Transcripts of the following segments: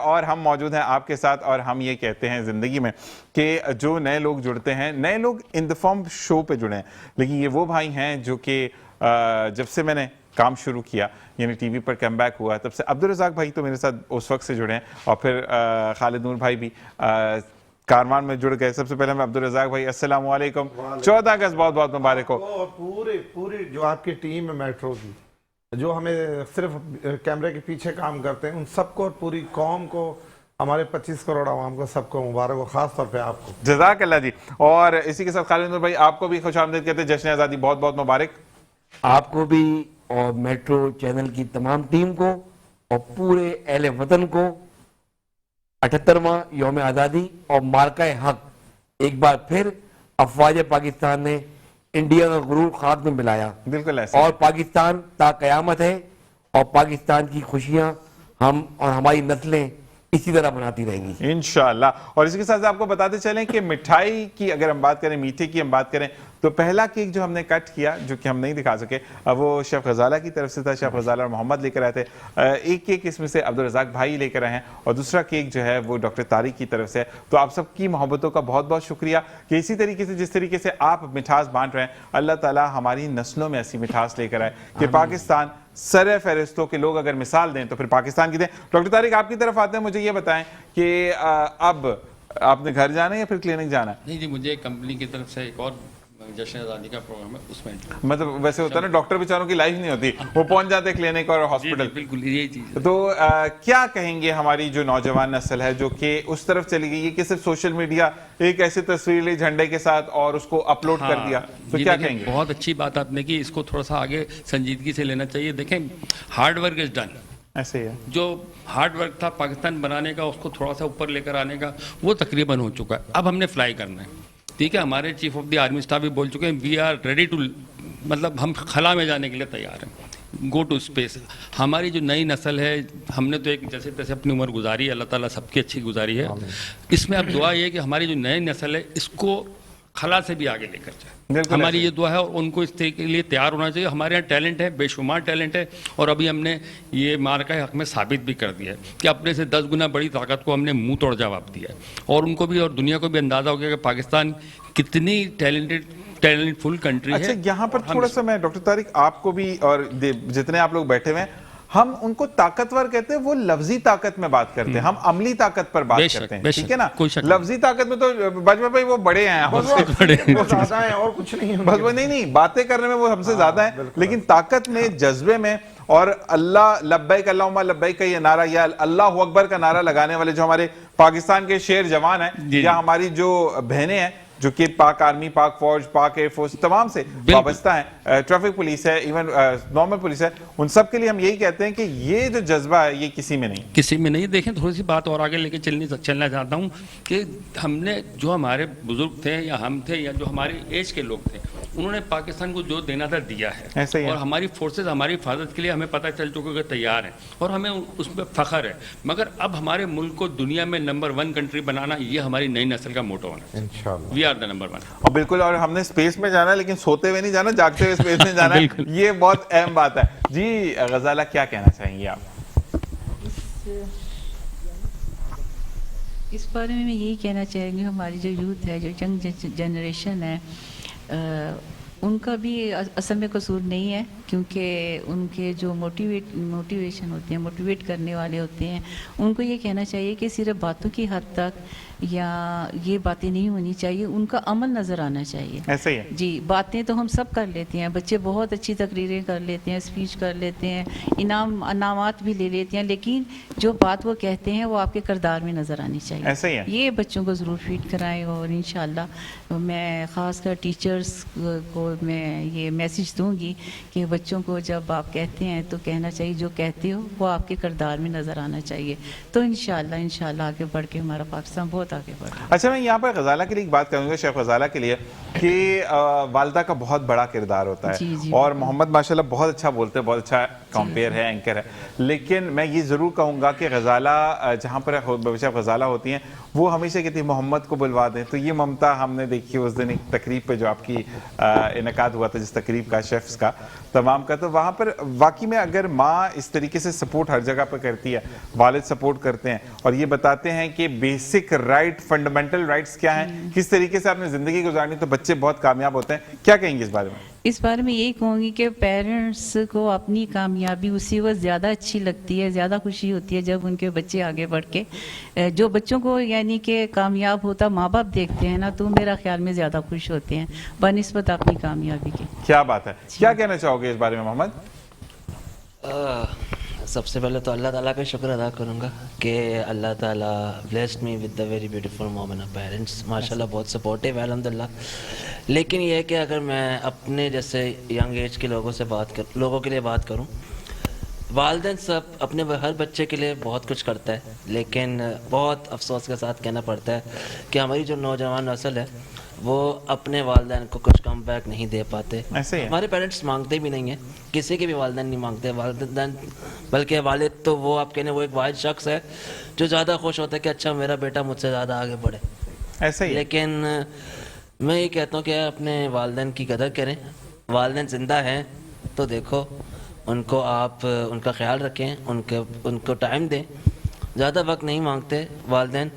اور ہم موجود ہیں آپ کے ساتھ، اور ہم یہ کہتے ہیں زندگی میں کہ جو نئے لوگ جڑتے ہیں، نئے لوگ ان دی فارم شو پہ جڑے ہیں، لیکن یہ وہ بھائی ہیں جو کہ جب سے میں نے کام شروع کیا، یعنی ٹی وی پر کم بیک ہوا، تب سے عبدالرزاق بھائی تو میرے ساتھ اس وقت سے جڑے ہیں، اور پھر خالد نور بھائی بھی کاروان میں جڑ گئے. سب سے پہلے میں عبدالرزاق بھائی السلام علیکم. 14 اگست بہت بہت مبارک ہو. پوری جو آپ کی ٹیم ہے میٹرو کی، جو ہمیں صرف کیمرے کے پیچھے کام کرتے ہیں، ان سب کو اور پوری قوم کو، ہمارے 25 کروڑ عوام کو، سب کو مبارک ہو، خاص طور پہ آپ کو. جزاک اللہ جی. اور اسی کے ساتھ خالد نور بھائی آپ کو بھی خوش آمدید کہتے ہیں. جشن آزادی بہت بہت مبارک آپ کو بھی، اور میٹرو چینل کی تمام ٹیم کو، اور پورے اہل وطن کو 78واں یوم آزادی اور مارکہ حق. ایک بار پھر افواج پاکستان نے انڈیا کا غرور خاک میں ملایا، بالکل ایسا. اور پاکستان تا قیامت ہے، اور پاکستان کی خوشیاں ہم اور ہماری نسلیں اسی طرح مناتی رہیں گی انشاءاللہ. اور اسی کے ساتھ آپ کو بتاتے چلیں کہ مٹھائی کی اگر ہم بات کریں، میٹھے کی ہم بات کریں، تو پہلا کیک جو ہم نے کٹ کیا، جو کہ ہم نہیں دکھا سکے، وہ شیف غزالہ کی طرف سے تھا. شیف غزالہ اور محمد لے کر آئے تھے. ایک کیک اس میں سے عبدالرزاق بھائی لے کر آئے ہیں، اور دوسرا کیک جو ہے وہ ڈاکٹر طارق کی طرف سے. تو آپ سب کی محبتوں کا بہت بہت شکریہ کہ اسی طریقے سے جس طریقے سے آپ مٹھاس بانٹ رہے ہیں، اللہ تعالیٰ ہماری نسلوں میں ایسی مٹھاس لے کر آئے کہ پاکستان سر فہرستوں کے لوگ اگر مثال دیں تو پھر پاکستان کی دیں. ڈاکٹر طارق آپ کی طرف آتے ہیں، مجھے یہ بتائیں کہ اب آپ نے گھر جانا ہے یا پھر کلینک جانا ہے؟ نہیں جی، مجھے کمپنی کی طرف سے ایک اور جشن آزادی کا پروگرام ہے، اس میں مطلب ویسے ہوتا ہے نا ڈاکٹر بیچاروں کی لائف نہیں ہوتی، وہ پہنچ جاتے ہیں کلینک اور ہاسپٹل. بالکل یہی چیز ہے. تو کیا کہیں گے ہماری جو نوجوان نسل ہے جو کہ اس طرف چلی گئی ہے کہ صرف سوشل میڈیا ایک ایسی تصویر لی جھنڈے کے ساتھ اور اس کو اپلوڈ کر دیا، تو کیا کہیں گے؟ بہت اچھی بات آپ نے کی، اس کو تھوڑا سا آگے سنجیدگی سے لینا چاہیے. دیکھیں، ہارڈ ورک از ڈن. ایسے ہی ہے. جو ہارڈ ورک تھا پاکستان بنانے کا، اس کو تھوڑا سا اوپر لے کر آنے کا، وہ تقریباً ہو چکا ہے. اب ہم نے فلائی کرنا ہے. ٹھیک ہے، ہمارے chief of the army staff بھی بول چکے ہیں، وی آر ریڈی ٹو، مطلب ہم خلا میں جانے کے لیے تیار ہیں، گو ٹو اسپیس. ہماری جو نئی نسل ہے، ہم نے تو ایک جیسے تیسے اپنی عمر گزاری ہے، اللہ تعالیٰ سب کی اچھی گزاری ہے. اس میں اب دعا یہ ہے کہ ہماری جو نئی نسل ہے اس کو خلا سے بھی آگے لے کر جائے. ہماری یہ دعا ہے، اور ان کو اس طریقے کے لیے تیار ہونا چاہیے. ہمارے یہاں ٹیلنٹ ہے، بے شمار ٹیلنٹ ہے، اور ابھی ہم نے یہ مارکہ حق میں ثابت بھی کر دیا ہے کہ اپنے سے 10 گنا بڑی طاقت کو ہم نے منہ توڑ جواب دیا ہے. اور ان کو بھی اور دنیا کو بھی اندازہ ہو گیا کہ پاکستان کتنی ٹیلنٹ فل کنٹری ہے. اچھا، یہاں پر تھوڑا سا میں ڈاکٹر طارق آپ کو بھی، اور جتنے آپ لوگ بیٹھے ہوئے ہیں، ہم ان کو طاقتور کہتے ہیں، وہ لفظی طاقت میں بات کرتے ہیں، ہم عملی طاقت پر بات کرتے ہیں. ٹھیک ہے نا؟ لفظی طاقت میں تو بجوا بھائی وہ بڑے ہیں، وہ زیادہ ہیں اور کچھ نہیں. بس وہ نہیں، باتیں کرنے میں وہ ہم سے زیادہ ہیں، لیکن طاقت میں، جذبے میں، اور اللہ لبیک اللہم لبیک کا یہ نعرہ، یا اللہ اکبر کا نعرہ لگانے والے جو ہمارے پاکستان کے شیر جوان ہیں، یا ہماری جو بہنیں ہیں جو کہ پاک آرمی، پاک فوج، پاک ایئر فورس تمام سے وابستہ ہیں، ٹریفک پولیس ہے، ایون نارمل پولیس ہے، ان سب کے لیے ہم یہی کہتے ہیں کہ یہ جو جذبہ ہے یہ کسی میں نہیں. دیکھیں، تھوڑی سی بات اور آگے لے کے چلنا چاہتا ہوں کہ ہم نے جو ہمارے بزرگ تھے یا ہم تھے یا جو ہماری ایج کے لوگ تھے، انہوں نے پاکستان کو جو دینا تھا دیا ہے. اور ہماری فورسز ہماری حفاظت کے لیے ہمیں پتہ چل چکا کہ تیار ہیں، اور ہمیں اس پہ فخر ہے. مگر اب ہمارے ملک کو دنیا میں نمبر 1 کنٹری بنانا، یہ ہماری نئی نسل کا موٹو ہے. انشاءاللہ وی آر دی نمبر 1. اور بالکل، اور ہم نے اسپیس میں جانا ہے، لیکن سوتے ہوئے نہیں جانا، جاگتے ہوئے اسپیس میں جانا ہے. یہ بہت اہم بات ہے. جی غزالہ، کیا کہنا چاہیں گے آپ؟ اس بارے میں یہی کہنا چاہیں گے، ہماری جو یوتھ ہے، جو ینگ جنریشن ہے، ان کا بھی اصل میں قصور نہیں ہے، کیونکہ ان کے جو موٹیویشن ہوتے ہیں، موٹیویٹ کرنے والے ہوتے ہیں، ان کو یہ کہنا چاہیے کہ صرف باتوں کی حد تک یا یہ باتیں نہیں ہونی چاہیے، ان کا عمل نظر آنا چاہیے. ایسے ہی ہے جی. باتیں تو ہم سب کر لیتے ہیں، بچے بہت اچھی تقریریں کر لیتے ہیں، اسپیچ کر لیتے ہیں، انعامات بھی لے لیتے ہیں، لیکن جو بات وہ کہتے ہیں وہ آپ کے کردار میں نظر آنی چاہیے. ایسے ہی ہے. یہ بچوں کو ضرور فیڈ کرائیں، اور انشاءاللہ میں خاص کر ٹیچرز کو میں یہ میسج دوں گی کہ بچوں کو جب آپ کہتے ہیں تو کہنا چاہیے جو کہتے ہو وہ آپ کے کردار میں نظر آنا چاہیے. تو انشاءاللہ آگے بڑھ کے ہمارا پاکستان بہت آگے بڑھ رہا ہے. اچھا، میں یہاں پر غزالہ کے لیے ایک بات کروں گا، شیخ غزالہ کے لیے، کہ والدہ کا بہت بڑا کردار ہوتا ہے. اور محمد ماشاءاللہ بہت اچھا بولتے ہیں، بہت اچھا کمپیئر ہے، اینکر ہے. لیکن میں یہ ضرور کہوں گا کہ غزالہ جہاں پر شیخ غزالہ ہوتی ہیں، وہ ہمیشہ کہتی ہیں محمد کو بلوا دیں. تو یہ ممتا ہم نے دیکھی اس دن ایک تقریب پہ جو آپ کی انعقاد ہوا تھا، جس تقریب کا شیفز کا تمام عوام کا. تو وہاں پر واقعی میں اگر ماں اس طریقے سے سپورٹ ہر جگہ پہ کرتی ہے, والد سپورٹ کرتے ہیں اور یہ بتاتے ہیں کہ بیسک رائٹ, فنڈامنٹل رائٹس کیا ہیں, کس طریقے سے آپ نے زندگی گزارنی, تو بچے بہت کامیاب ہوتے ہیں. کیا کہیں گے اس بارے میں؟ اس بارے میں یہی کہوں گی کہ پیرنٹس کو اپنی کامیابی اسی وقت زیادہ اچھی لگتی ہے, زیادہ خوشی ہوتی ہے جب ان کے بچے آگے بڑھ کے, جو بچوں کو یعنی کہ کامیاب ہوتا ماں باپ دیکھتے ہیں نا, تو میرا خیال میں زیادہ خوش ہوتے ہیں بنسبت اپنی کامیابی کے. کیا بات ہے, کیا کہنا چاہو گے اس بارے میں محمد؟ سب سے پہلے تو اللہ تعالیٰ کا شکر ادا کروں گا کہ اللہ تعالیٰ blessed me with the very beautiful mom and parents. ماشاء اللہ بہت سپورٹیو ہے الحمد للہ. لیکن یہ ہے کہ اگر میں اپنے جیسے ینگ ایج کے لوگوں کے لیے بات کروں, والدین سب اپنے ہر بچے کے لیے بہت کچھ کرتا ہے, لیکن بہت افسوس کے ساتھ کہنا پڑتا ہے کہ ہماری جو نوجوان نسل ہے وہ اپنے والدین کو کچھ کم بیک نہیں دے پاتے. ہمارے پیرنٹس مانگتے بھی نہیں ہیں, کسی کے بھی والدین نہیں مانگتے والدین, بلکہ والد تو وہ آپ کہنے وہ ایک واحد شخص ہے جو زیادہ خوش ہوتا ہے کہ اچھا میرا بیٹا مجھ سے زیادہ آگے بڑھے. ایسا ہی. لیکن میں یہ کہتا ہوں کہ اپنے والدین کی قدر کریں. والدین زندہ ہیں تو دیکھو ان کو, آپ ان کا خیال رکھیں, ان کو ٹائم دیں. زیادہ وقت نہیں مانگتے والدین,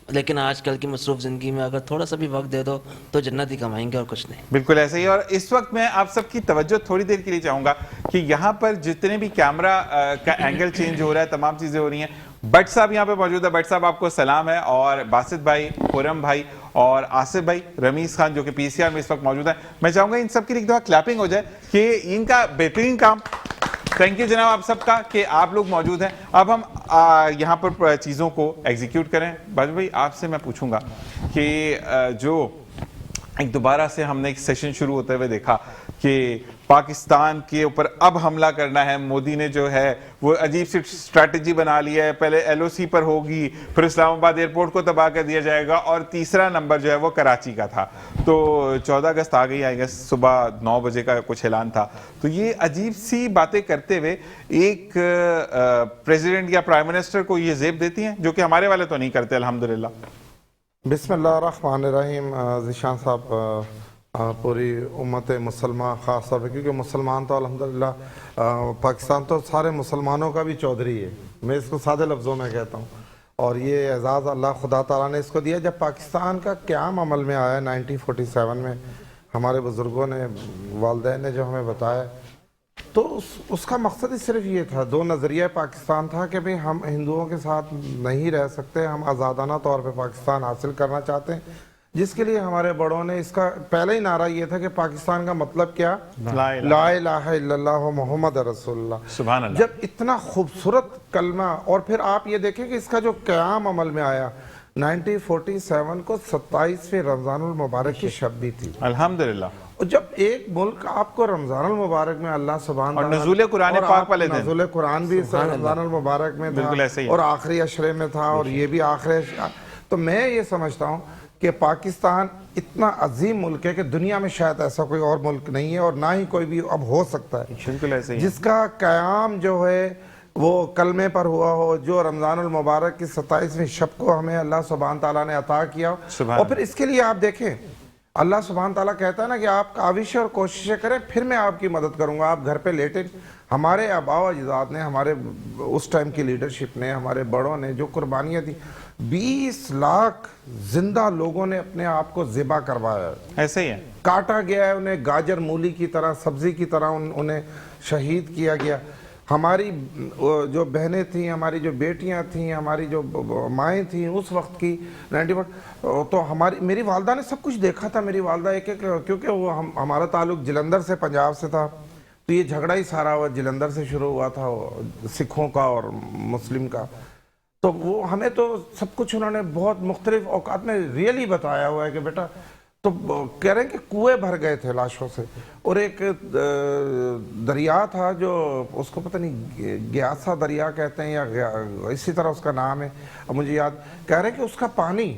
لیکن آج کل کی مصروف زندگی میں اگر تھوڑا سا بھی وقت دے دو تو جنت ہی کمائیں گے اور کچھ نہیں. بالکل ایسا ہی. اور اس وقت میں آپ سب کی توجہ تھوڑی دیر کے لیے چاہوں گا کہ یہاں پر جتنے بھی کیمرہ کا اینگل چینج ہو رہا ہے, تمام چیزیں ہو رہی ہیں. بٹ صاحب یہاں پہ موجود ہے. بٹ صاحب آپ کو سلام ہے, اور باسط بھائی, خرم بھائی اور آصف بھائی, رمیز خان جو کہ پی سی آر میں اس وقت موجود ہیں. میں چاہوں گا ان سب کی ایک دفعہ کلیپنگ ہو جائے کہ ان کا بہترین کام. تھینک یو جناب آپ سب کا کہ آپ لوگ موجود ہیں. اب ہم یہاں پر چیزوں کو ایگزیکیوٹ کریں. باجو بھائی آپ سے میں پوچھوں گا کہ جو ایک دوبارہ سے ہم نے ایک سیشن شروع ہوتے ہوئے دیکھا کہ پاکستان کے اوپر اب حملہ کرنا ہے, مودی نے جو ہے وہ عجیب سی اسٹریٹجی بنا لی ہے. پہلے ایل او سی پر ہوگی, پھر اسلام آباد ایئرپورٹ کو تباہ کر دیا جائے گا, اور تیسرا نمبر جو ہے وہ کراچی کا تھا. تو 14 اگست آ گئی, آئی گس صبح 9 بجے کا کچھ اعلان تھا. تو یہ عجیب سی باتیں کرتے ہوئے ایک پریزیڈنٹ یا پرائم منسٹر کو یہ زیب دیتی ہیں, جو کہ ہمارے والے تو نہیں کرتے الحمدللہ. بسم اللہ الرحمن الرحیم. ذیشان صاحب, پوری امت مسلمان خاص طور پہ, کیونکہ مسلمان تو الحمدللہ پاکستان تو سارے مسلمانوں کا بھی چودھری ہے, میں اس کو سادے لفظوں میں کہتا ہوں, اور یہ اعزاز اللہ خدا تعالیٰ نے اس کو دیا. جب پاکستان کا قیام عمل میں آیا 1947 میں, ہمارے بزرگوں نے, والدین نے جو ہمیں بتایا, تو اس کا مقصد ہی صرف یہ تھا, دو نظریہ پاکستان تھا کہ بھئی ہم ہندوؤں کے ساتھ نہیں رہ سکتے, ہم آزادانہ طور پہ پاکستان حاصل کرنا چاہتے ہیں, جس کے لیے ہمارے بڑوں نے اس کا پہلا ہی نعرہ یہ تھا کہ پاکستان کا مطلب کیا, لا الہ الا اللہ محمد رسول اللہ. سبحان اللہ. جب اتنا خوبصورت کلمہ, اور پھر آپ یہ دیکھیں کہ اس کا جو قیام عمل میں آیا 1947 کو 27ویں رمضان المبارک کی شب بھی تھی الحمدللہ. اور جب ایک ملک آپ کو رمضان المبارک میں اللہ سبحانہ اور نزول قرآن پاک والے دن, نزول قرآن بھی رمضان المبارک میں تھا, اور آخری عشرے میں تھا, اور یہ بھی آخری. تو میں یہ سمجھتا ہوں کہ پاکستان اتنا عظیم ملک ہے کہ دنیا میں شاید ایسا کوئی اور ملک نہیں ہے, اور نہ ہی کوئی بھی اب ہو سکتا ہے جس کا قیام جو ہے وہ کلمے پر ہوا ہو, جو رمضان المبارک کی 27ویں شب کو ہمیں اللہ سبحانہ تعالیٰ نے عطا کیا. اور پھر اس کے لیے آپ دیکھیں, اللہ سبحانہ تعالیٰ کہتا ہے نا کہ آپ کاوشیں اور کوششیں کریں, پھر میں آپ کی مدد کروں گا. آپ گھر پہ لیٹے. ہمارے آباء و اجداد نے, ہمارے اس ٹائم کی لیڈرشپ نے, ہمارے بڑوں نے جو قربانیاں دی, 20 لاکھ زندہ لوگوں نے اپنے آپ کو ذبح کروایا ہے. ایسے ہی ہے, کاٹا گیا ہے انہیں گاجر مولی کی طرح, سبزی کی طرح انہیں شہید کیا گیا. ہماری جو بہنیں تھیں, ہماری جو بیٹیاں تھیں, ہماری جو مائیں تھیں اس وقت کی 90، تو میری والدہ نے سب کچھ دیکھا تھا. میری والدہ کیونکہ وہ ہمارا تعلق جلندر سے, پنجاب سے تھا, تو یہ جھگڑا ہی سارا وہ جلندر سے شروع ہوا تھا, سکھوں کا اور مسلم کا. تو وہ ہمیں تو سب کچھ انہوں نے بہت مختلف اوقات میں ریئلی بتایا ہوا ہے کہ بیٹا, تو کہہ رہے ہیں کہ کنویں بھر گئے تھے لاشوں سے, اور ایک دریا تھا جو اس کو پتہ نہیں گیاسا دریا کہتے ہیں یا اسی طرح اس کا نام ہے, اب مجھے یاد, کہہ رہے ہیں کہ اس کا پانی,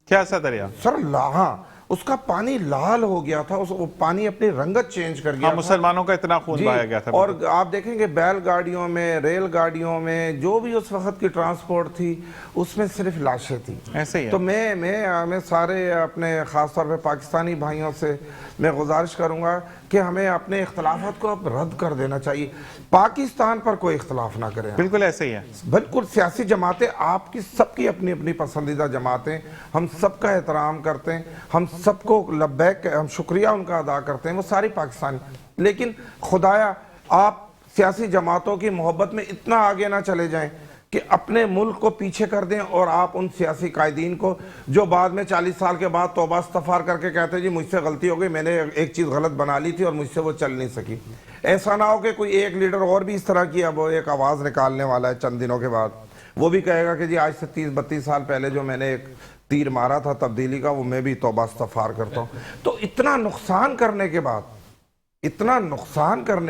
کیا سا دریا سر, ہاں اس کا پانی لال ہو گیا تھا, وہ پانی اپنی رنگت چینج کر گیا. مسلمانوں کا اتنا خون بہایا گیا تھا. اور آپ دیکھیں کہ بیل گاڑیوں میں, ریل گاڑیوں میں, جو بھی اس وقت کی ٹرانسپورٹ تھی اس میں صرف لاشیں تھیں. ایسے ہی ہے. تو میں سارے اپنے خاص طور پہ پاکستانی بھائیوں سے میں گزارش کروں گا کہ ہمیں اپنے اختلافات کو اب رد کر دینا چاہیے. پاکستان پر کوئی اختلاف نہ کریں. بالکل ایسے ہی ہے. بالکل سیاسی جماعتیں آپ کی سب کی اپنی اپنی پسندیدہ جماعتیں, ہم سب کا احترام کرتے ہیں, ہم سب کو لبیک, ہم شکریہ ان کا ادا کرتے ہیں, وہ ساری پاکستانی. لیکن خدایا آپ سیاسی جماعتوں کی محبت میں اتنا آگے نہ چلے جائیں کہ اپنے ملک کو پیچھے کر دیں, اور آپ ان سیاسی قائدین کو جو بعد میں 40 سال کے بعد توبہ استغفار کر کے کہتے ہیں جی مجھ سے غلطی ہو گئی, میں نے ایک چیز غلط بنا لی تھی اور مجھ سے وہ چل نہیں سکی. ایسا نہ ہو کہ کوئی ایک لیڈر اور بھی اس طرح کی اب وہ ایک آواز نکالنے والا ہے چند دنوں کے بعد, وہ بھی کہے گا کہ جی آج سے 30-32 سال پہلے جو میں نے ایک تیر مارا تھا تبدیلی کا, وہ میں بھی توبہ استغفار کرتا ہوں. تو اتنا نقصان کرنے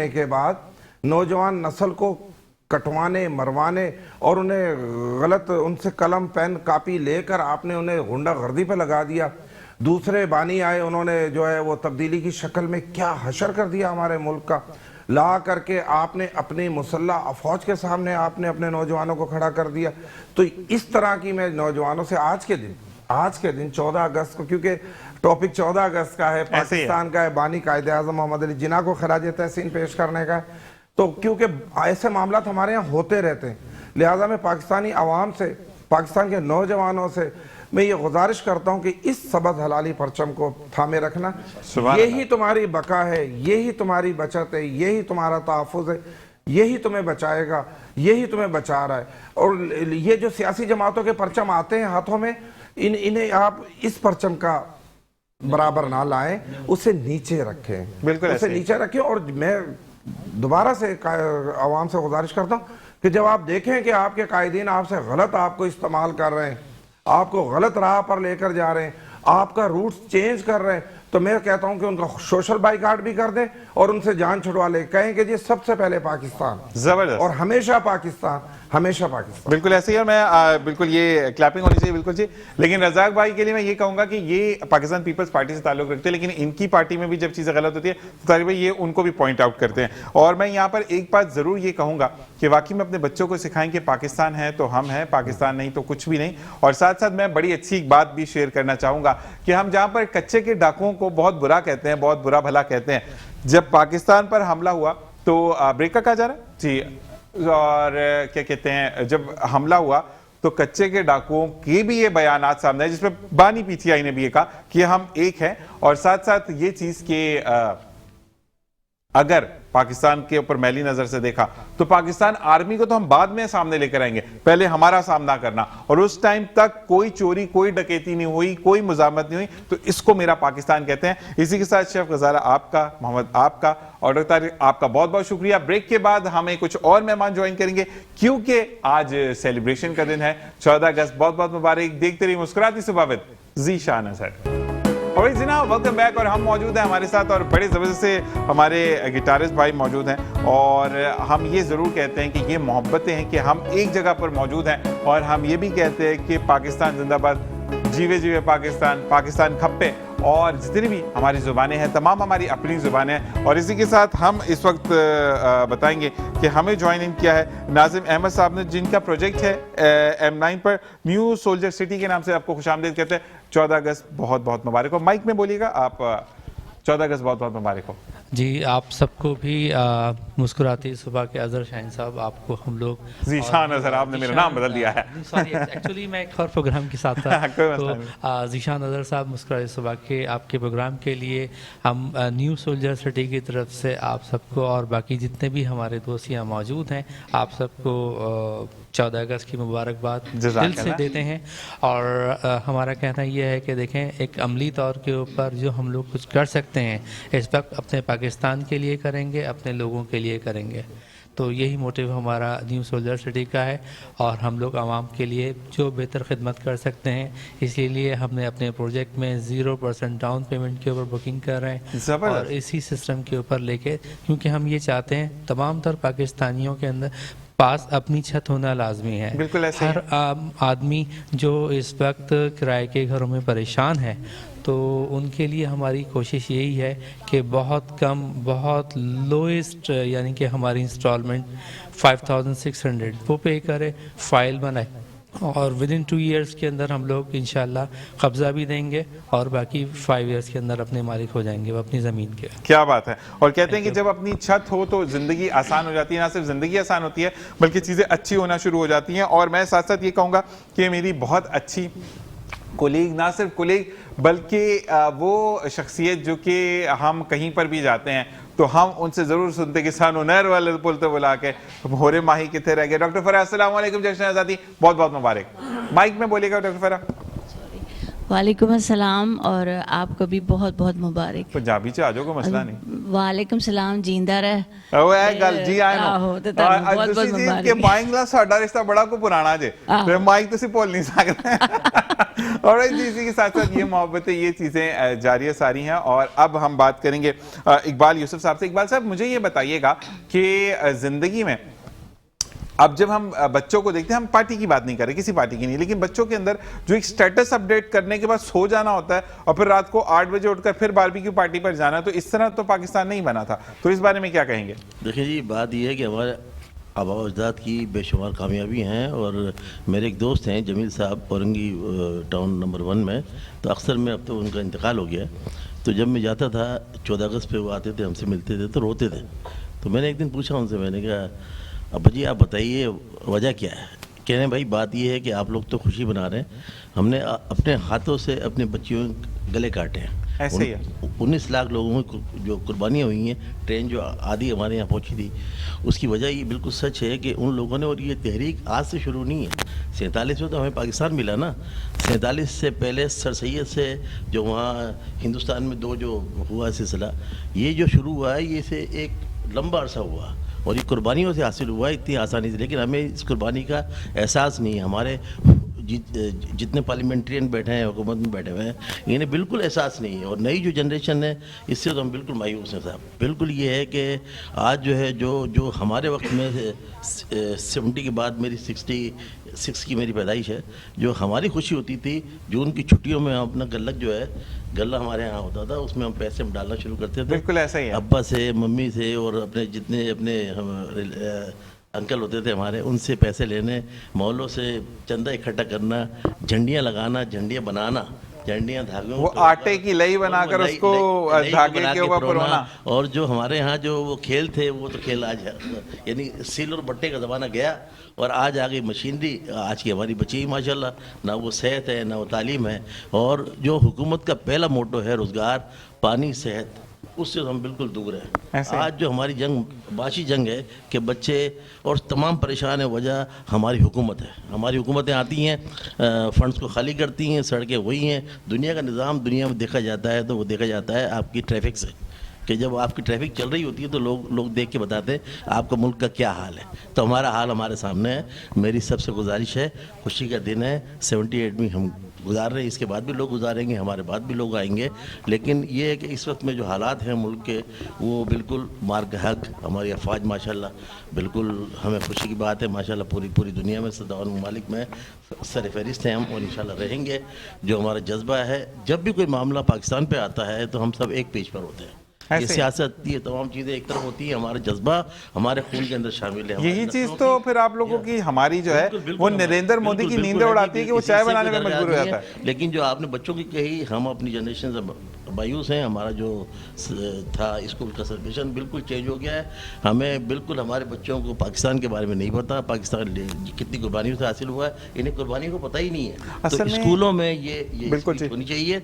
کے بعد نوجوان نسل کو کٹوانے, مروانے اور انہیں غلط ان سے قلم پین کاپی لے کر آپ نے انہیں غنڈہ گردی پہ لگا دیا. دوسرے بانی آئے, انہوں نے جو ہے وہ تبدیلی کی شکل میں کیا حشر کر دیا ہمارے ملک کا, لا کر کے آپ نے اپنی مسلح افواج کے سامنے آپ نے اپنے نوجوانوں کو کھڑا کر دیا. تو اس طرح کی میں نوجوانوں سے آج کے دن 14 اگست کو, کیونکہ ٹاپک 14 اگست کا ہے, پاکستان کا ہے, بانی قائد اعظم محمد علی جناح کو خراج تحسین پیش کرنے کا ہے, تو کیونکہ ایسے معاملات ہمارے یہاں ہوتے رہتے ہیں, لہٰذا میں پاکستانی عوام سے, پاکستان کے نوجوانوں سے میں یہ گزارش کرتا ہوں کہ اس سبز حلالی پرچم کو تھامے رکھنا. یہی تمہاری بقا ہے, یہی تمہاری بچت ہے, یہی تمہارا تحفظ ہے, یہی تمہیں بچائے گا, یہی تمہیں بچا رہا ہے. اور یہ جو سیاسی جماعتوں کے پرچم آتے ہیں ہاتھوں میں, انہیں آپ اس پرچم کا برابر نہ لائیں, اسے نیچے رکھیں, اسے نیچے رکھیں. اور میں دوبارہ سے عوام سے گزارش کرتا ہوں کہ جب آپ دیکھیں کہ آپ کے قائدین آپ سے غلط آپ کو استعمال کر رہے ہیں, آپ کو غلط راہ پر لے کر جا رہے ہیں, آپ کا روٹس چینج کر رہے ہیں, تو میں کہتا ہوں کہ ان کا سوشل بائیکاٹ بھی کر دیں اور ان سے جان چھڑوا لے, کہیں کہ جی سب سے پہلے پاکستان, زبردست, اور ہمیشہ پاکستان, ہمیشہ پاکستان. بالکل ایسے ہی. اور میں بالکل یہ کلیپنگ ہونی چاہیے, بالکل جی. لیکن رزاق بھائی کے لیے میں یہ کہوں گا کہ یہ پاکستان پیپلز پارٹی سے تعلق رکھتے ہیں, لیکن ان کی پارٹی میں بھی جب چیزیں غلط ہوتی ہے تو طارق بھائی یہ ان کو بھی پوائنٹ آؤٹ کرتے ہیں. اور میں یہاں پر ایک بات ضرور یہ کہوں گا کہ واقعی میں اپنے بچوں کو سکھائیں کہ پاکستان ہے تو ہم ہیں, پاکستان نہیں تو کچھ بھی نہیں. اور ساتھ ساتھ میں بڑی اچھی ایک بات بھی شیئر کرنا چاہوں گا کہ ہم جہاں پر کچے کے ڈاکوؤں کو بہت برا کہتے ہیں, بہت برا بھلا کہتے ہیں, جب پاکستان پر حملہ ہوا تو بریک کا کہا جا رہا ہے جی, اور کیا کہتے ہیں, جب حملہ ہوا تو کچے کے ڈاکوؤں کے بھی یہ بیانات سامنے ہیں, جس میں بانی پی ٹی آئی نے بھی یہ کہا کہ ہم ایک ہیں. اور ساتھ ساتھ یہ چیز کہ اگر پاکستان کے اوپر میلی نظر سے دیکھا تو پاکستان آرمی کو تو ہم بعد میں سامنے لے کر آئیں گے, پہلے ہمارا سامنا کرنا. اور اس ٹائم تک کوئی چوری, کوئی ڈکیتی نہیں ہوئی, کوئی مزاحمت نہیں ہوئی, تو اس کو میرا پاکستان کہتے ہیں. اسی کے ساتھ شیف غزالہ آپ کا, محمد آپ کا, اور ڈاکٹر طارق آپ کا بہت بہت شکریہ. بریک کے بعد ہمیں کچھ اور مہمان جوائن کریں گے کیونکہ آج سیلیبریشن کا دن ہے, 14 اگست. بہت بہت مبارک. دیکھتے رہیے مسکراتی صبح ود ذیشان اظہر. اور جناب ویلکم بیک, اور ہم موجود ہیں ہمارے ساتھ, اور بڑے زبردست سے ہمارے گٹارسٹ بھائی موجود ہیں. اور ہم یہ ضرور کہتے ہیں کہ یہ محبتیں ہیں کہ ہم ایک جگہ پر موجود ہیں, اور ہم یہ بھی کہتے ہیں کہ پاکستان زندہ باد, جیوے جیوے پاکستان, پاکستان کھپے. اور جتنی بھی ہماری زبانیں ہیں تمام ہماری اپنی زبانیں ہیں. اور اسی کے ساتھ ہم اس وقت بتائیں گے کہ ہمیں جوائن ان کیا ہے ناظم احمد صاحب نے, جن کا پروجیکٹ ہے M9 پر, نیو سولجر سٹی کے نام سے آپ کو خوش آمدید کہتے ہیں. 14 اگست بہت بہت مبارک ہو. مائک میں بولیے گا آپ. 14 اگست بہت بہت مبارک ہو. جی آپ سب کو بھی مسکراتی صبح کے اظہر شاہین صاحب, آپ کو ہم لوگ ذیشان اظہر, آپ نے میرا نام بدل دیا ہے. سوری ایکچولی میں ایک اور پروگرام کے ساتھ تھا, تو ذیشان اظہر صاحب مسکراتی صبح کے آپ کے پروگرام کے لیے ہم نیو سولجر سٹی کی طرف سے آپ سب کو اور باقی جتنے بھی ہمارے دوست یہاں موجود ہیں آپ سب کو 14 اگست کی مبارکباد دل سے دیتے ہیں. اور ہمارا کہنا یہ ہے کہ دیکھیں ایک عملی طور کے اوپر جو ہم لوگ کچھ کر سکتے ہیں اس وقت اپنے پاکستان کے لیے کریں گے, اپنے لوگوں کے لیے کریں گے. تو یہی موٹیو ہمارا نیو سولجر سٹی کا ہے, اور ہم لوگ عوام کے لیے جو بہتر خدمت کر سکتے ہیں اسی لیے ہم نے اپنے پروجیکٹ میں 0% ڈاؤن پیمنٹ کے اوپر بکنگ کر رہے ہیں, اور اسی سسٹم کے اوپر لے کے, کیونکہ ہم یہ چاہتے ہیں تمام تر پاکستانیوں کے اندر پاس اپنی چھت ہونا لازمی ہے. ہر آدمی جو اس وقت کرائے کے گھروں میں پریشان ہے تو ان کے لیے ہماری کوشش یہی ہے کہ بہت کم, بہت لوئسٹ یعنی کہ ہماری انسٹالمنٹ 5600 وہ پے کرے, فائل بنائے, اور ود ان 2 ایئرس کے اندر ہم لوگ انشاءاللہ قبضہ بھی دیں گے اور باقی 5 ایئرس کے اندر اپنے مالک ہو جائیں گے وہ اپنی زمین کے. کیا بات ہے. اور کہتے ہیں کہ جب اپنی چھت ہو تو زندگی آسان ہو جاتی ہے. نہ صرف زندگی آسان ہوتی ہے بلکہ چیزیں اچھی ہونا شروع ہو جاتی ہیں. اور میں ساتھ ساتھ یہ کہوں گا کہ میری بہت اچھی کولیگ, نہ صرف کولیگ بلکہ وہ شخصیت جو کہ ہم کہیں پر بھی جاتے ہیں تو ہم ان سے ضرور سنتے کہ سانو نہر والے پل تو بلا کے ہورے ماہی کتنے رہ گئے. ڈاکٹر فرح السلام علیکم, جشن آزادی بہت بہت مبارک. مائک میں بولیے گا ڈاکٹر فرح. وعلیکم السلام اور آپ کو بھی بہت بہت مبارک. پنجابی چ آجو, کوئی مسئلہ نہیں. وعلیکم السلام, جیندہ رہ. او اے گل جی آئے نو بہت بہت مبارک کہ مائک لا ساڈا رشتہ بڑا کو پرانا جے تے مائک تسی بھول نہیں سکتے. اور اسی کے ساتھ ساتھ یہ محبتیں, یہ چیزیں جاری ساری ہیں. اور اب ہم بات کریں گے اقبال یوسف صاحب سے. اقبال صاحب مجھے یہ بتائیے گا کہ زندگی میں اب جب ہم بچوں کو دیکھتے ہیں, ہم پارٹی کی بات نہیں کر رہے, کسی پارٹی کی نہیں, لیکن بچوں کے اندر جو ایک سٹیٹس اپڈیٹ کرنے کے بعد سو جانا ہوتا ہے اور پھر رات کو 8 بجے اٹھ کر پھر باربیکیو پارٹی پر جانا, تو اس طرح تو پاکستان نہیں بنا تھا. تو اس بارے میں کیا کہیں گے؟ دیکھیں جی, بات یہ ہے کہ ہمارے آباء و اجداد کی بے شمار کامیابی ہیں. اور میرے ایک دوست ہیں جمیل صاحب, اورنگی ٹاؤن نمبر 1 میں, تو اکثر میں اب تو ان کا انتقال ہو گیا, تو جب میں جاتا تھا 14 اگست پہ وہ آتے تھے, ہم سے ملتے تھے تو روتے تھے. تو میں نے ایک دن پوچھا ان سے, میں نے کہا ابا جی آپ بتائیے وجہ کیا ہے؟ کہہ رہے ہیں بھائی بات یہ ہے کہ آپ لوگ تو خوشی بنا رہے ہیں, ہم نے اپنے ہاتھوں سے اپنے بچیوں گلے کاٹے ہیں. ایسے ہی ہے. 19 لاکھ لوگوں کی جو قربانیاں ہوئی ہیں, ٹرین جو آدھی ہمارے یہاں پہنچی تھی, اس کی وجہ یہ بالکل سچ ہے کہ ان لوگوں نے, اور یہ تحریک آج سے شروع نہیں ہے, 47 میں تو ہمیں پاکستان ملا نا, 47 سے پہلے سر سید سے جو وہاں ہندوستان میں 2 جو ہوا سلسلہ, یہ جو شروع ہوا ہے یہ سے ایک لمبا عرصہ ہوا اور یہ قربانیوں سے حاصل ہوا ہے اتنی آسانی سے. لیکن ہمیں اس قربانی کا احساس نہیں ہے. ہمارے جتنے پارلیمنٹرین بیٹھے ہیں, حکومت میں بیٹھے ہوئے ہیں, انہیں بالکل احساس نہیں ہے. اور نئی جو جنریشن ہے اس سے تو ہم بالکل مایوس ہیں صاحب. بالکل یہ ہے کہ آج جو ہے جو ہمارے وقت میں 70 کے بعد میری 66 کی میری پیدائش ہے, جو ہماری خوشی ہوتی تھی جون کی چھٹیوں میں ہم اپنا گلک جو ہے غلہ ہمارے ہاں ہوتا تھا, اس میں ہم پیسے ڈالنا شروع کرتے تھے. بالکل ایسا ہی ہے. ابا سے, ممی سے, اور اپنے جتنے اپنے انکل ہوتے تھے ہمارے, ان سے پیسے لینے, محلوں سے چندہ اکٹھا کرنا, جھنڈیاں لگانا, جھنڈیاں بنانا, جھنڈیاں دھاگوں, وہ آٹے کی لئی بنا کر اس کو دھاگے کے اوپر پرونا. اور جو ہمارے ہاں جو وہ کھیل تھے وہ تو کھیل آج ہے, یعنی سیل اور بٹے کا زمانہ گیا اور آج آ گئی مشینری. آج کی ہماری بچی ماشاءاللہ, نہ وہ صحت ہے نہ وہ تعلیم ہے. اور جو حکومت کا پہلا موٹو ہے روزگار, پانی, صحت, اس سے ہم بالکل دور ہیں. آج جو ہماری جنگ معاشی جنگ ہے کہ بچے اور تمام پریشان ہیں, وجہ ہماری حکومت ہے. ہماری حکومتیں آتی ہیں, فنڈز کو خالی کرتی ہیں, سڑکیں وہی ہیں. دنیا کا نظام دنیا میں دیکھا جاتا ہے تو وہ دیکھا جاتا ہے آپ کی ٹریفک سے, کہ جب آپ کی ٹریفک چل رہی ہوتی ہے تو لوگ دیکھ کے بتاتے ہیں آپ کا ملک کا کیا حال ہے. تو ہمارا حال ہمارے سامنے ہے. میری سب سے گزارش ہے, خوشی کا دن ہے, 78 میں ہم گزار رہے ہیں, اس کے بعد بھی لوگ گزاریں گے, ہمارے بعد بھی لوگ آئیں گے. لیکن یہ ہے کہ اس وقت میں جو حالات ہیں ملک کے, وہ بالکل مارگ حق. ہماری افواج ماشاءاللہ بالکل ہمیں خوشی کی بات ہے ماشاءاللہ, پوری دنیا میں 57 ممالک میں سر فہرست ہیں ہم, اور انشاءاللہ رہیں گے. جو ہمارا جذبہ ہے, جب بھی کوئی معاملہ پاکستان پہ آتا ہے تو ہم سب ایک پیج پر ہوتے ہیں. یہ سیاست, یہ تمام چیزیں ایک طرف ہوتی ہیں, ہمارا جذبہ ہمارے خون کے اندر شامل ہے. یہی چیز تو پھر آپ لوگوں کی ہماری جو ہے وہ نریندر مودی کی نیندیں اڑاتی ہے کہ وہ چائے بنانے میں مجبور ہو جاتا ہے. لیکن جو آپ نے بچوں کی کہی, ہم اپنی جنریشن سے مایوس ہیں. ہمارا جو تھا اسکول کا سرکولیشن بالکل چینج ہو گیا ہے. ہمیں بالکل ہمارے بچوں کو پاکستان کے بارے میں نہیں پتا, پاکستان کتنی قربانیوں سے حاصل ہوا ہے, انہیں قربانیوں کو پتہ ہی نہیں ہے. تو اسکولوں میں یہ ہونی چاہیے.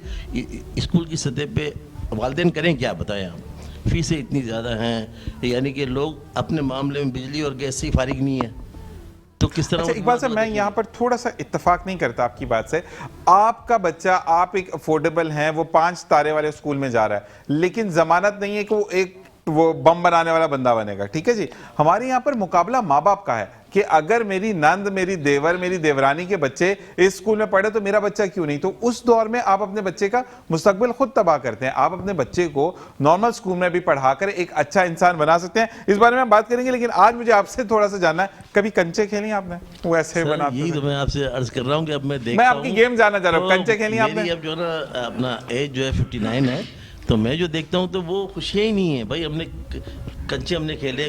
اسکول کی سطح پہ والدین کریں کیا, بتائیں آپ, فیسیں اتنی زیادہ ہیں, یعنی کہ لوگ اپنے معاملے میں بجلی اور گیس سے فارغ نہیں ہیں. تو کس طرح. اقبال صاحب, میں یہاں پر تھوڑا سا اتفاق نہیں کرتا آپ کی بات سے. آپ کا بچہ, آپ ایک افورڈیبل ہیں, وہ 5 تارے والے اسکول میں جا رہا ہے, لیکن ضمانت نہیں ہے کہ وہ بم بنانے والا بندہ بنے گا. ٹھیک ہے جی, ہمارے یہاں پر مقابلہ ماں باپ کا ہے کہ اگر میری نند, میری دیور, میری دیورانی کے بچے اس اسکول میں پڑھے تو میرا بچہ کیوں نہیں. تو اس دور میں آپ اپنے بچے کا مستقبل خود تباہ کرتے ہیں. آپ اپنے بچے کو نارمل اسکول میں بھی پڑھا کر ایک اچھا انسان بنا سکتے ہیں. اس بارے میں ہم بات کریں گے, لیکن آج مجھے آپ سے تھوڑا سا جاننا ہے, کبھی کنچے کھیلی آپ نے؟ وہ ایسے بناتے ہیں. یہی تو میں آپ سے عرض کر رہا ہوں کہ اب میں آپ کی گیم جاننا چاہ رہا ہوں, کنچے کھیلی آپ نے؟ میری اب جو ہے نا اپنا ایج جو ہے 59 ہے, تو میں جو دیکھتا ہوں تو وہ خوشیاں ہی نہیں ہیں بھائی. ہم نے کنچے ہم نے کھیلے,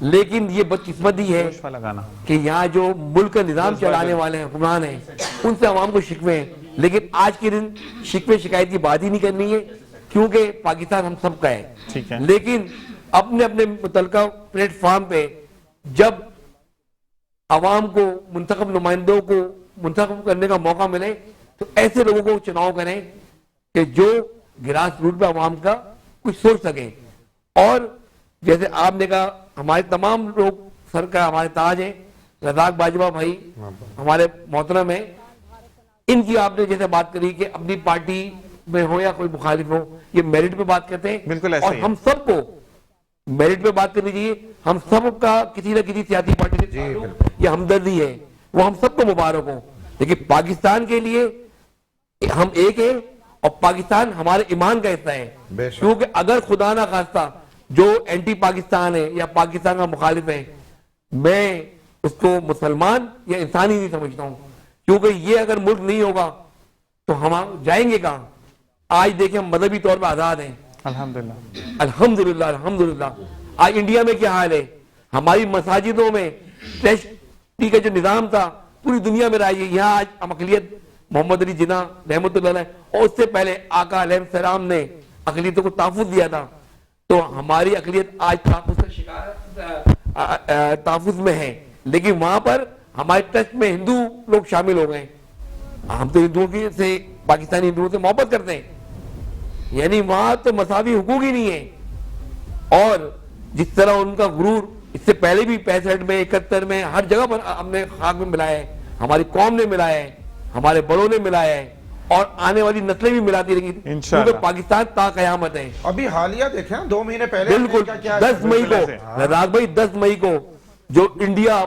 لیکن یہ بدقسمتی ہے والا گانا کہ یہاں جو ملک کا نظام چلانے والے ہیں، حکمران ہیں، ان سے عوام کو شکوے ہیں. لیکن آج کے دن شکوے شکایت کی بات ہی نہیں کرنی ہے، کیونکہ پاکستان ہم سب کا ٹھیک ہے. ہے. لیکن اپنے اپنے متعلقہ پلیٹ فارم پہ جب عوام کو، منتخب نمائندوں کو منتخب کرنے کا موقع ملے تو ایسے لوگوں کو چناؤ کریں کہ جو گراس روٹ پہ عوام کا کچھ سوچ سکیں. اور جیسے آپ نے کہا ہمارے تمام لوگ سر کا ہمارے تاج ہیں، رزاق باجوہ بھائی ہمارے محترم ہیں، ان کی آپ نے جیسے بات کری کہ اپنی پارٹی میں ہو یا کوئی مخالف ہو، یہ میرٹ پہ بات کرتے ہیں. بالکل ایسا اور ہی ہے. ہم سب کو میرٹ پہ بات کرنی چاہیے. ہم سب کا کسی نہ کسی سیاسی پارٹی سے تعلق یا ہمدردی ہے، وہ ہم سب کو مبارک ہو. لیکن پاکستان کے لیے ہم ایک ہیں اور پاکستان ہمارے ایمان کا حصہ ہے. کیونکہ اگر خدا نہ خواستہ جو اینٹی پاکستان ہے یا پاکستان کا مخالف ہے، میں اس کو مسلمان یا انسانی نہیں سمجھتا ہوں. کیونکہ یہ اگر ملک نہیں ہوگا تو ہم جائیں گے کہاں؟ آج دیکھیں ہم مذہبی طور پہ آزاد ہیں الحمدللہ. الحمدللہ الحمدللہ. آج انڈیا میں کیا حال ہے؟ ہماری مساجدوں میں ٹیسٹی کا جو نظام تھا پوری دنیا میں رائج ہے. یہاں آج اقلیت محمد علی جناح رحمۃ اللہ علیہ اور اس سے پہلے آقا علیہ السلام نے اقلیتوں کو تحفظ دیا تھا. تو ہماری اقلیت آج تحفظ کا شکار تحفظ میں ہے. لیکن وہاں پر ہمارے ٹرسٹ میں ہندو لوگ شامل ہو گئے. ہم تو ہندوؤں سے، پاکستانی ہندوؤں سے محبت کرتے ہیں، یعنی وہاں تو مساوی حقوق ہی نہیں ہے. اور جس طرح ان کا غرور اس سے پہلے بھی 65 میں 71 میں ہر جگہ پر ہم نے خاک میں ملایا ہے، ہماری قوم نے ملایا ہے، ہمارے بڑوں نے ملایا ہے اور آنے والی نسلیں بھی ملاتی رہیں گی. انشاءاللہ. کیونکہ پاکستان تا قیامت ہے. ابھی حالیہ دیکھیں 2 مہینے پہلے بالکل امریکہ کیا 10 مئی کو رزاق بھائی 10 مئی کو جو انڈیا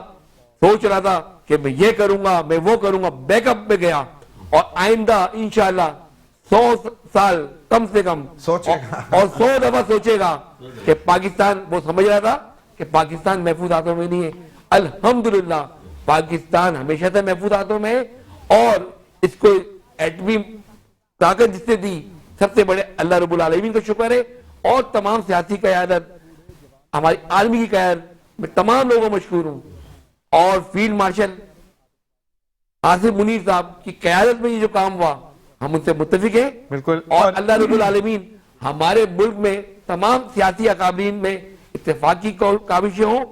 سوچ رہا تھا کہ میں یہ کروں گا میں وہ کروں گا، بیک اپ پہ گیا. اور آئندہ انشاءاللہ 100 سال کم سے کم سوچے گا اور 100 دفعہ سوچے گا کہ پاکستان، وہ سمجھ رہا تھا کہ پاکستان محفوظ ہاتھوں میں نہیں ہے. الحمدللہ پاکستان ہمیشہ سے محفوظ ہاتھوں میں ہے. اور اس کو ایٹمی طاقت جس نے دی سب سے بڑے اللہ رب العالمین کا شکر ہے. اور تمام سیاسی قیادت، ہماری عالمی کی قیادت میں تمام لوگوں کو مشکور ہوں. اور فیلڈ مارشل آصف منیر صاحب کی قیادت میں یہ جو کام ہوا ہم ان سے متفق ہیں. بالکل. اور اللہ رب العالمین ہمارے ملک میں تمام سیاسی اکابرین میں اتفاق کی کاوشیں ہوں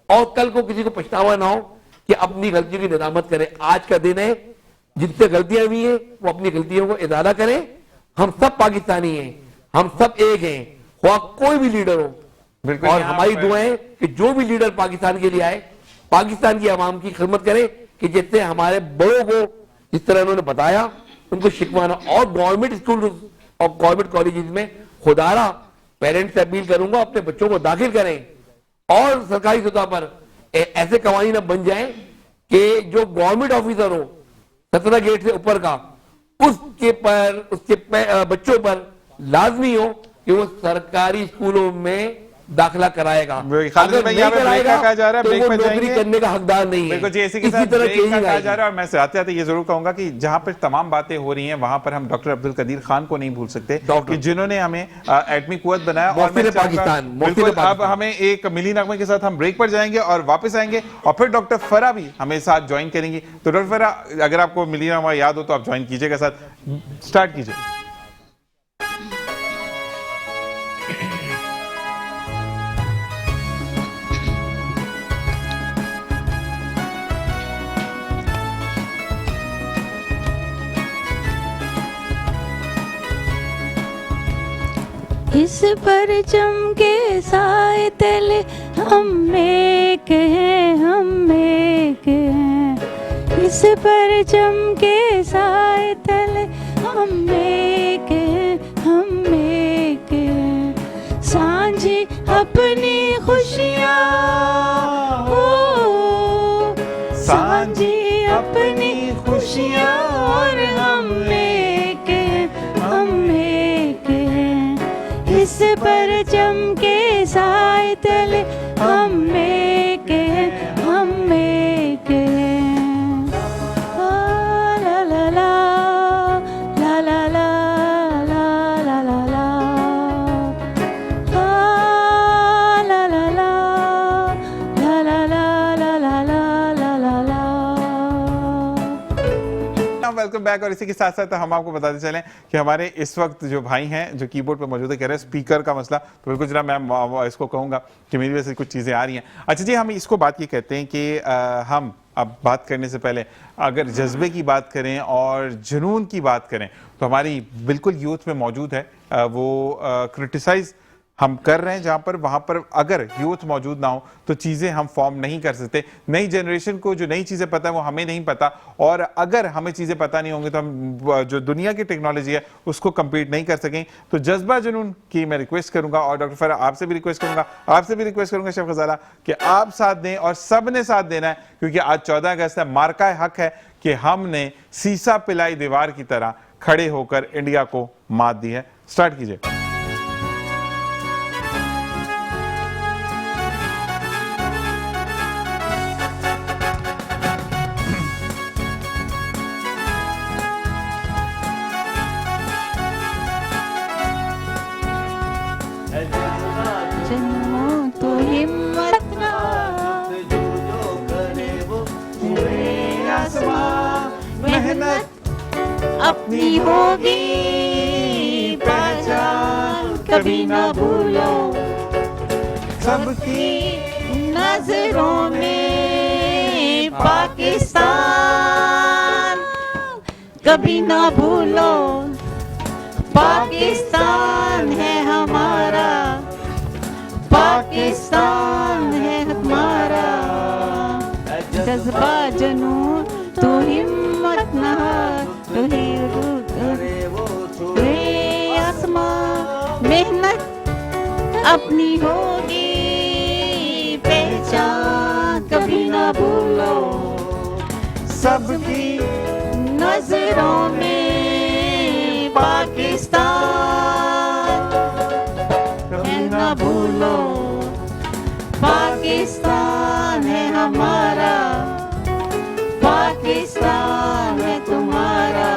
اور کل کو کسی کو پچھتاوا نہ ہو کہ اپنی غلطیوں کی ندامت کرے. آج کا دن ہے جن سے غلطیاں ہوئی ہیں وہ اپنی غلطیوں کو ازالہ کریں. ہم سب پاکستانی ہیں، ہم سب ایک ہیں، خواہ کوئی بھی لیڈر ہو. بالکل. اور ہماری دعائیں کہ جو بھی لیڈر پاکستان کے لیے آئے پاکستان کی عوام کی خدمت کرے کہ جس سے ہمارے بڑوں کو جس طرح انہوں نے بتایا ان کو شکوانا. اور گورنمنٹ اسکول اور گورنمنٹ کالجز میں خدارہ پیرنٹس سے اپیل کروں گا اپنے بچوں کو داخل کریں. اور سرکاری سطح پر ایسے قوانین اب بن جائیں کہ جو گورنمنٹ آفیسر ہو 17 گیٹ سے اوپر کا اس کے بچوں پر لازمی ہو کہ وہ سرکاری اسکولوں میں داخلہ کرائے گا. خالد بھائی یہاں پہ بریک کا کہا جا رہا ہے، تو بریک وہ پر جائیں نوکری گے کرنے کا حقدار نہیں ہے. بالکل جی. اسی کے اسی ساتھ طرح بریک کا چینج کہا آئے جا رہا ہے. اور میں آتے آتے یہ ضرور کہوں گا کہ جہاں پر تمام باتیں ہو رہی ہیں وہاں پر ہم ڈاکٹر عبدالقدیر خان کو نہیں بھول سکتے کہ جنہوں نے ہمیں ایٹمی قوت بنایا. اور میں بالکل اب ہمیں ایک ملی نغمے کے ساتھ ہم بریک پر جائیں گے اور واپس آئیں گے اور پھر ڈاکٹر فرا بھی ہمیں ساتھ جوائن کریں گی. تو ڈاکٹر فرا اگر آپ کو ملی نغمہ یاد ہو تو آپ جوائن کیجئے گا ساتھ. سٹارٹ کیجئے. اس پرچم کے سائے تلے ہم ایک ہیں، ہم ایک ہیں. اس پرچم کے سائے تلے ہم ایک ہیں، ہم ایک ہیں. سانجھی اپنی خوشیاں ہو، سانجھی اپنی خوشیاں اور ہم ایک ہیں، ہم ایک ہیں. اس پرچم کے سائے تلے ہم ایک ہیں، ہم ایک ہیں. لا لا لا لا لا لا لا لا لا لا لا لا لا بیک. اور اسی کے ساتھ ساتھ ہم آپ کو بتاتے چلیں کہ ہمارے اس وقت جو بھائی ہیں جو کی بورڈ پہ موجود ہے کہہ رہے ہیں اسپیکر کا مسئلہ, تو بالکل جناب میں اس کو کہوں گا کہ میری وجہ سے کچھ چیزیں آ رہی ہیں. اچھا جی, ہم اس کو بات یہ کہتے ہیں کہ ہم اب بات کرنے سے پہلے اگر جذبے کی بات کریں اور جنون کی بات کریں تو ہماری بالکل یوتھ میں موجود ہے. وہ کرٹیسائز ہم کر رہے ہیں جہاں پر, وہاں پر اگر یوتھ موجود نہ ہو تو چیزیں ہم فارم نہیں کر سکتے. نئی جنریشن کو جو نئی چیزیں پتہ ہیں وہ ہمیں نہیں پتہ, اور اگر ہمیں چیزیں پتہ نہیں ہوں گی تو ہم جو دنیا کی ٹیکنالوجی ہے اس کو کمپیٹ نہیں کر سکیں. تو جذبہ جنون کی میں ریکویسٹ کروں گا, اور ڈاکٹر فرح آپ سے بھی ریکویسٹ کروں گا, آپ سے بھی ریکویسٹ کروں گا شیف غزالہ کہ آپ ساتھ دیں, اور سب نے ساتھ دینا ہے, کیونکہ آج 14 اگست ہے. مارکہ حق ہے کہ ہم نے سیسا پلائی دیوار کی طرح کھڑے ہو کر انڈیا کو مات دی ہے. سٹارٹ کیجئے. جنوں تو ہمت نہ محنت اپنی ہوگی پہچان, کبھی نہ بھولو سب کی نظروں میں پاکستان, کبھی نہ بھولو پاکستان ہے ہمارا, پاکستان ہے ہمارا. جذبہ جنون تو ہمت نہ تو رے آسمان, محنت اپنی ہوگی پہچان, کبھی نہ بھولو سب کی نظروں میں پاکستان, ہے نہ بھولو پاکستان ہے ہمارا, پاکستان ہے تمہارا.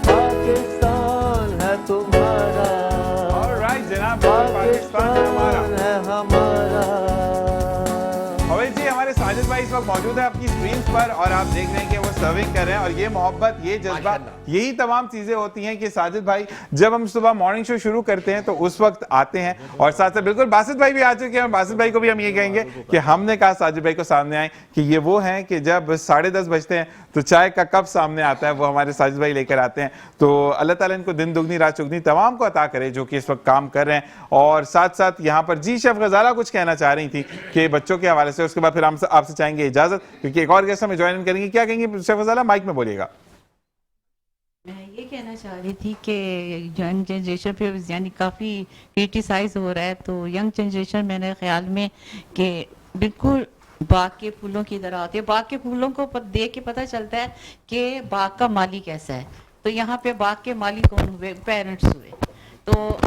پاکستان ہے تمہارا, Alright, جناب پاکستان ہے ہمارا. ہے ہمارا. اویس جی, ہمارے ساجد بھائی اس وقت موجود ہے آپ کی سکرینز پر, اور آپ دیکھ رہے ہیں کہ وہ سرونگ کر رہے ہیں, اور یہ محبت, یہ جذبہ, یہی تمام چیزیں ہوتی ہیں کہ ساجد بھائی جب ہم صبح مارننگ شو شروع کرتے ہیں تو اس وقت آتے ہیں, اور ساتھ ساتھ بالکل باسط بھائی بھی آ چکے ہیں. باسط بھائی کو بھی ہم یہ کہیں گے کہ ہم نے کہا ساجد بھائی کو سامنے آئیں کہ یہ وہ ہیں کہ جب 10:30 بجتے ہیں تو چائے کا کپ سامنے آتا ہے, وہ ہمارے ساجد بھائی لے کر آتے ہیں. تو اللہ تعالیٰ ان کو دن دگنی رات چگنی تمام کو عطا کرے جو کہ اس وقت کام کر رہے ہیں. اور ساتھ ساتھ یہاں پر جی شیف غزالہ کچھ کہنا چاہ رہی تھی کہ بچوں کے حوالے سے, اس کے بعد پھر ہم آپ سے چاہیں گے اجازت کیونکہ ایک اور گیسٹ ہمیں جوائن کریں گے. کیا کہیں گے شیف غزالہ, مائک میں بولیے گا. میں یہ کہنا چاہ رہی تھی کہ ینگ جنریشن پہ یعنی کافی کرٹیسائز ہو رہا ہے, تو ینگ جنریشن میرے خیال میں کہ بالکل باغ کے پھولوں کی طرح ہوتی ہے. باغ کے پھولوں کو دیکھ کے پتہ چلتا ہے کہ باغ کا مالی کیسا ہے. تو یہاں پہ باغ کے مالی کون ہوئے؟ پیرنٹس ہوئے. تو